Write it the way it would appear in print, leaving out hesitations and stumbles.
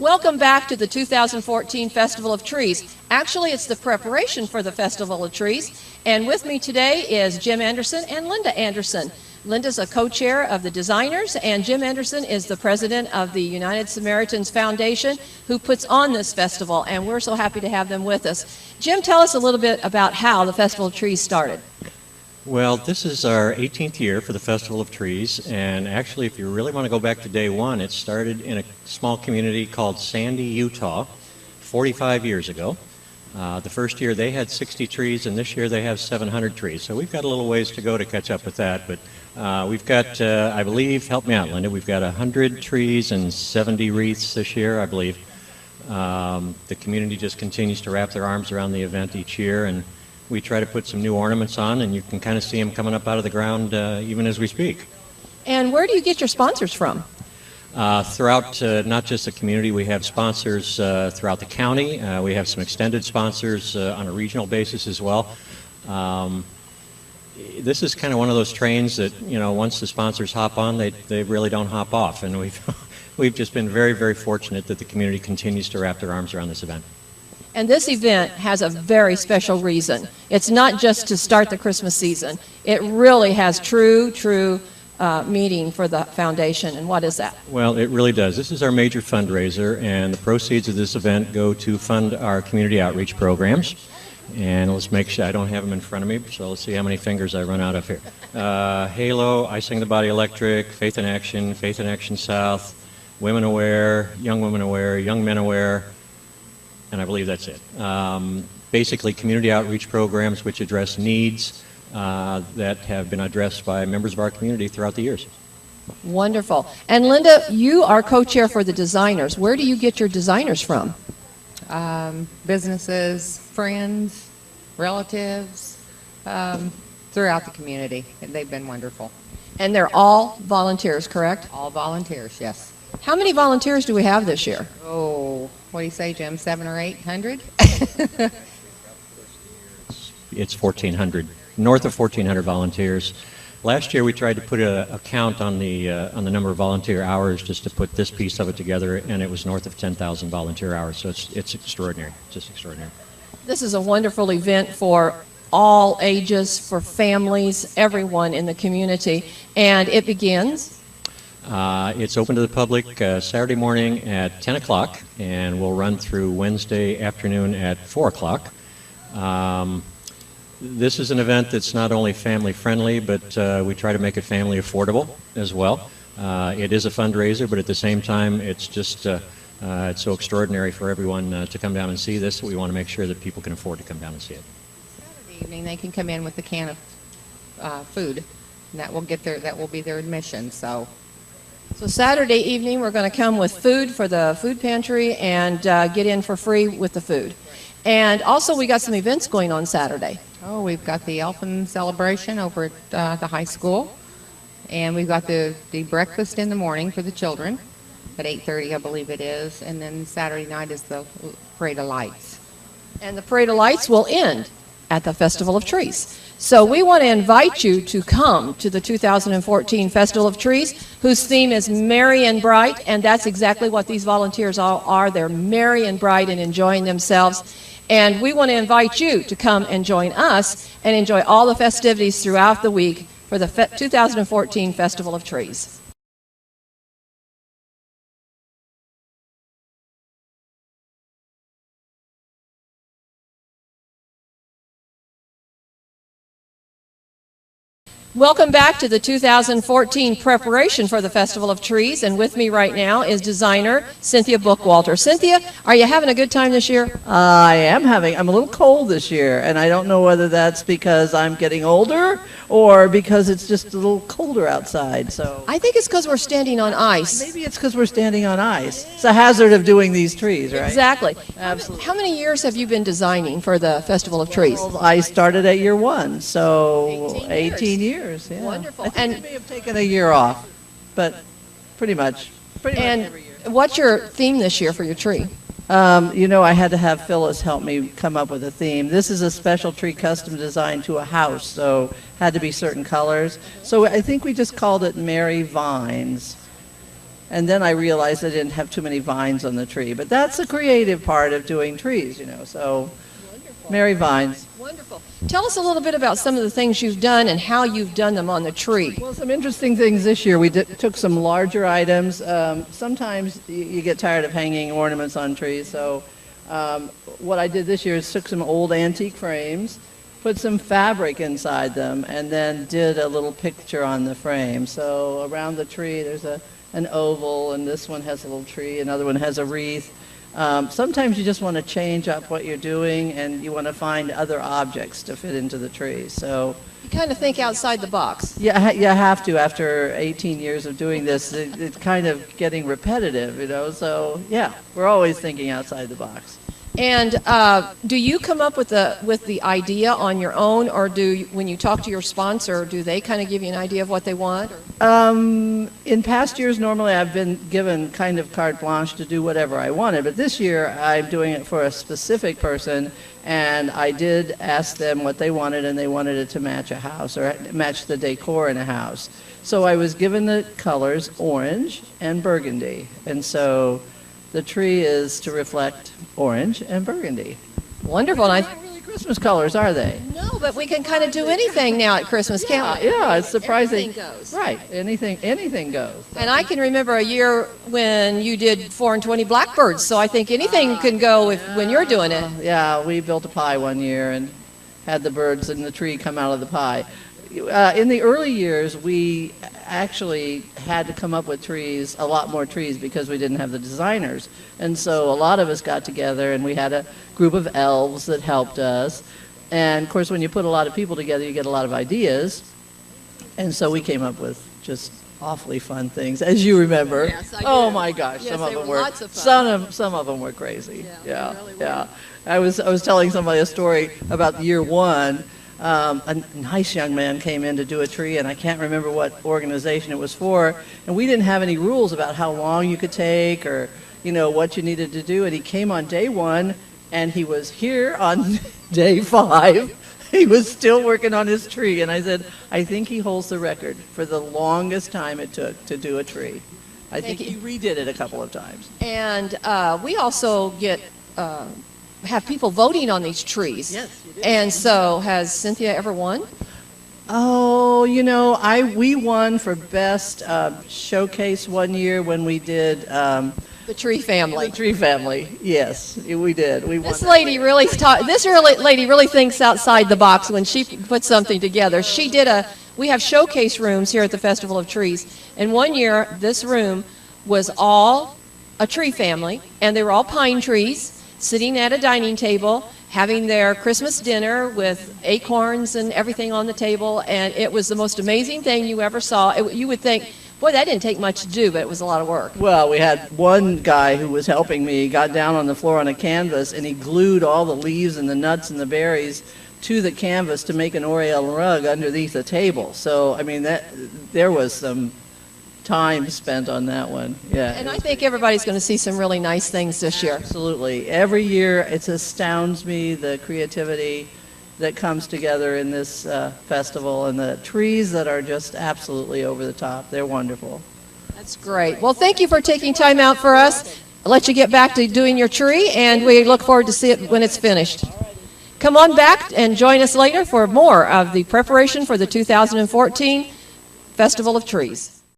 Welcome back to the 2014 Festival of Trees. Actually, it's the preparation for the Festival of Trees. And with me today is Jim Anderson and Linda Anderson. Linda's a co-chair of the designers, and Jim Anderson is the president of the United Samaritans Foundation, who puts on this festival, and we're so happy to have them with us. Jim, tell us a little bit about how the Festival of Trees started. Well, this is our 18th year for the Festival of Trees, and actually, if you really want to go back to day one, it started in a small community called Sandy, Utah, 45 years ago. The first year they had 60 trees, and this year they have 700 trees. So we've got a little ways to go to catch up with that, but we've got, I believe, help me out, Linda, we've got 100 trees and 70 wreaths this year, I believe. The community just continues to wrap their arms around the event each year, and we try to put some new ornaments on, and you can kind of see them coming up out of the ground even as we speak. And where do you get your sponsors from? Throughout not just the community, we have sponsors throughout the county. We have some extended sponsors on a regional basis as well. This is kind of one of those trains that, you know, once the sponsors hop on, they really don't hop off. And we've just been very, very fortunate that the community continues to wrap their arms around this event. And this event has a very special reason. It's not just to start the Christmas season. It really has true meaning for the foundation. And what is that? Well, it really does. This is our major fundraiser, and the proceeds of this event go to fund our community outreach programs. And let's make sure, I don't have them in front of me, so let's see how many fingers I run out of here. Halo, I Sing the Body Electric, Faith in Action South, Women Aware, Young Women Aware, Young Men Aware, and I believe that's it. Basically, community outreach programs which address needs that have been addressed by members of our community throughout the years. Wonderful. And Linda, you are co-chair for the designers. Where do you get your designers from? Businesses, friends, relatives, throughout the community. And they've been wonderful. And they're all volunteers, correct? All volunteers, yes. How many volunteers do we have this year? Oh, what do you say, Jim? 700 or 800? It's 1,400, north of 1,400 volunteers. Last year we tried to put a count on the number of volunteer hours just to put this piece of it together, and it was north of 10,000 volunteer hours. So it's extraordinary, just extraordinary. This is a wonderful event for all ages, for families, everyone in the community, and it begins. It's open to the public Saturday morning at 10 o'clock, and we'll run through Wednesday afternoon at 4 o'clock. This is an event that's not only family friendly, but we try to make it family affordable as well. It is a fundraiser, but at the same time, it's just it's so extraordinary for everyone to come down and see this that we want to make sure that people can afford to come down and see it. Saturday evening, they can come in with a can of food, and that will be their admission. So Saturday evening, we're going to come with food for the food pantry and get in for free with the food. And also, we got some events going on Saturday. Oh, we've got the Elfin celebration over at the high school, and we've got the breakfast in the morning for the children at 8:30, I believe it is, and then Saturday night is the Parade of Lights. And the Parade of Lights will end at the Festival of Trees. So we want to invite you to come to the 2014 Festival of Trees, whose theme is Merry and Bright, and that's exactly what these volunteers all are. They're merry and bright and enjoying themselves. And we want to invite you to come and join us and enjoy all the festivities throughout the week for the 2014 Festival of Trees. Welcome back to the 2014 preparation for the Festival of Trees, and with me right now is designer Cynthia Bookwalter. Cynthia, are you having a good time this year? I'm a little cold this year, and I don't know whether that's because I'm getting older or because it's just a little colder outside. So I think it's because we're standing on ice. Maybe it's because we're standing on ice. It's a hazard of doing these trees, right? Exactly. Absolutely. How many years have you been designing for the Festival of Trees? Well, I started at year one, so 18 years. Yeah. Wonderful. I think I may have taken a year off, but pretty much every year. What's your theme this year for your tree? You know, I had to have Phyllis help me come up with a theme. This is a special tree custom designed to a house, so had to be certain colors. So I think we just called it Merry Vines. And then I realized I didn't have too many vines on the tree. But that's the creative part of doing trees, you know. So, Mary Vines. Wonderful. Tell us a little bit about some of the things you've done and how you've done them on the tree. Well, some interesting things this year. We took some larger items. Sometimes you get tired of hanging ornaments on trees. So what I did this year is took some old antique frames, put some fabric inside them, and then did a little picture on the frame. So around the tree there's an oval, and this one has a little tree, another one has a wreath. Sometimes you just want to change up what you're doing, and you want to find other objects to fit into the tree. So You kind of think outside the box. yeah, you have to. After 18 years of doing this, it's kind of getting repetitive, you know. So yeah, we're always thinking outside the box. And do you come up with the idea on your own, or when you talk to your sponsor, do they kind of give you an idea of what they want? In past years, normally I've been given kind of carte blanche to do whatever I wanted, but this year I'm doing it for a specific person, and I did ask them what they wanted, and they wanted it to match a house or match the decor in a house. So I was given the colors orange and burgundy, and so the tree is to reflect orange and burgundy. Wonderful. And They're not really Christmas colors, are they? no, but we can kind of do anything now at Christmas, can't we? Yeah, it's surprising. Anything goes. Right, anything goes. And I can remember a year when you did 4 and 20 blackbirds, so I think anything can go when you're doing it. Yeah, we built a pie one year and had the birds in the tree come out of the pie. In the early years, we actually had to come up with trees, a lot more trees, because we didn't have the designers. And so a lot of us got together, and we had a group of elves that helped us. And, of course, when you put a lot of people together, you get a lot of ideas. And so we came up with just awfully fun things, as you remember. Yes, I do. Oh, my gosh, Yes, some of they them were were lots of fun. some of them were crazy. Yeah, they really were. Yeah. I was telling somebody a story about year one. A nice young man came in to do a tree, and I can't remember what organization it was for, and we didn't have any rules about how long you could take or, you know, what you needed to do, and he came on day one, and he was here on day 5. He was still working on his tree, and I said, I think he holds the record for the longest time it took to do a tree. I think he redid it a couple of times. And we also have people voting on these trees. Yes, you do. And so, has Cynthia ever won? Oh, you know, we won for best showcase one year when we did The tree family. the tree family. Yes, we did. We won. This lady really lady really thinks outside the box when she puts something together. We have showcase rooms here at the Festival of Trees, and one year this room was all a tree family, and they were all pine trees sitting at a dining table having their Christmas dinner with acorns and everything on the table, and it was the most amazing thing you ever saw. You would think, boy, that didn't take much to do, but it was a lot of work. Well, we had one guy who was helping me, got down on the floor on a canvas, and he glued all the leaves and the nuts and the berries to the canvas to make an Oriole rug underneath the table. So, I mean, there was some time spent on that one. Yeah. And I think everybody's going to see some really nice things this year. Absolutely. Every year, it astounds me, the creativity that comes together in this festival, and the trees that are just absolutely over the top. They're wonderful. That's great. Well, thank you for taking time out for us. I'll let you get back to doing your tree, and we look forward to see it when it's finished. Come on back and join us later for more of the preparation for the 2014 Festival of Trees.